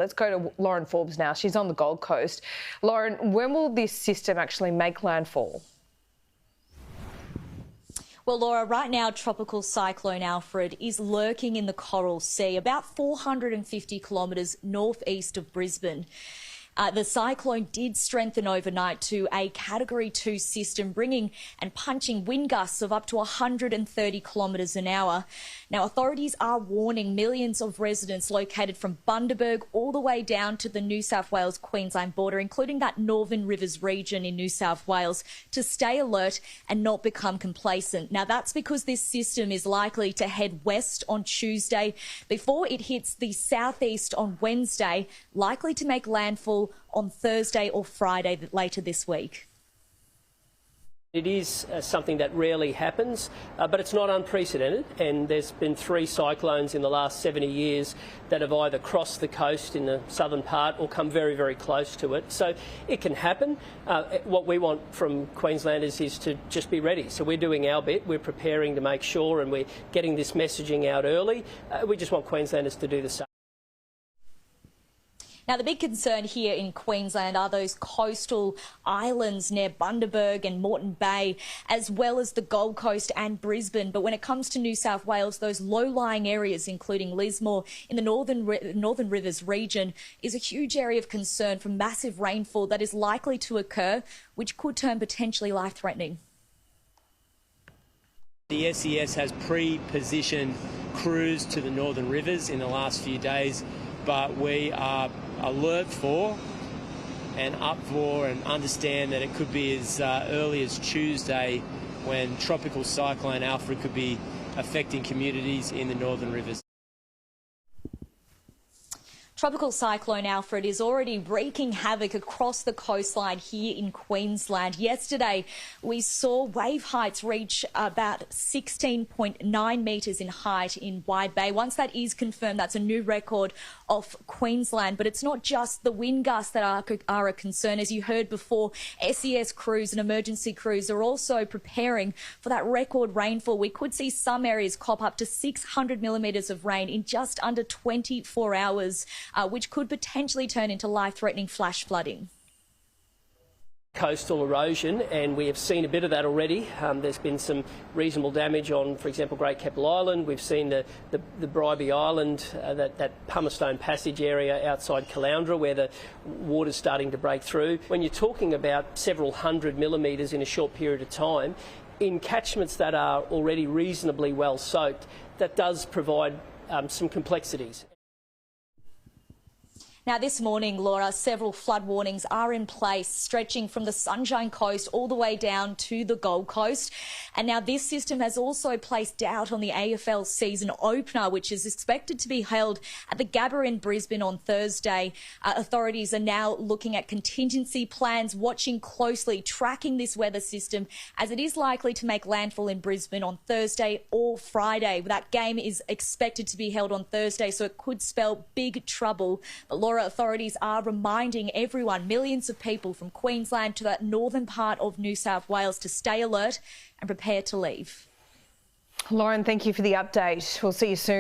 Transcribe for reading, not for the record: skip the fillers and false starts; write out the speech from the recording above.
Let's go to Lauren Forbes now. She's on the Gold Coast. Lauren, when will this system actually make landfall? Well, Laura, right now Tropical Cyclone Alfred is lurking in the Coral Sea, about 450 kilometres northeast of Brisbane. The cyclone did strengthen overnight to a Category 2 system, bringing and punching wind gusts of up to 130 kilometres an hour. Now, authorities are warning millions of residents located from Bundaberg all the way down to the New South Wales-Queensland border, including that Northern Rivers region in New South Wales, to stay alert and not become complacent. Now, that's because this system is likely to head west on Tuesday before it hits the southeast on Wednesday, likely to make landfall on Thursday or Friday later this week. It is something that rarely happens, but it's not unprecedented, and there's been 3 cyclones in the last 70 years that have either crossed the coast in the southern part or come very, very close to it. So it can happen. What we want from Queenslanders is to just be ready. So we're doing our bit. We're preparing to make sure, and we're getting this messaging out early. We just want Queenslanders to do the same. Now, the big concern here in Queensland are those coastal islands near Bundaberg and Moreton Bay, as well as the Gold Coast and Brisbane. But when it comes to New South Wales, those low-lying areas, including Lismore in the Northern Rivers region, is a huge area of concern for massive rainfall that is likely to occur, which could turn potentially life-threatening. The SES has pre-positioned crews to the Northern Rivers in the last few days, but we are alert for and up for and understand that it could be as early as Tuesday when Tropical Cyclone Alfred could be affecting communities in the Northern Rivers. Tropical Cyclone Alfred is already wreaking havoc across the coastline here in Queensland. Yesterday, we saw wave heights reach about 16.9 metres in height in Wide Bay. Once that is confirmed, that's a new record of Queensland. But it's not just the wind gusts that are a concern. As you heard before, SES crews and emergency crews are also preparing for that record rainfall. We could see some areas cop up to 600 millimetres of rain in just under 24 hours. Which could potentially turn into life-threatening flash flooding. Coastal erosion, and we have seen a bit of that already. There's been some reasonable damage on, for example, Great Keppel Island. We've seen the Bribie Island, that Pumicestone Passage area outside Caloundra, where the water's starting to break through. When you're talking about several hundred millimetres in a short period of time, in catchments that are already reasonably well soaked, that does provide some complexities. Now, this morning, Laura, several flood warnings are in place, stretching from the Sunshine Coast all the way down to the Gold Coast. And now this system has also placed doubt on the AFL season opener, which is expected to be held at the Gabba in Brisbane on Thursday. Authorities are now looking at contingency plans, watching closely, tracking this weather system, as it is likely to make landfall in Brisbane on Thursday or Friday. That game is expected to be held on Thursday, so it could spell big trouble. But Laura, authorities are reminding everyone, millions of people from Queensland to that northern part of New South Wales, to stay alert and prepare to leave. Lauren, thank you for the update. We'll see you soon.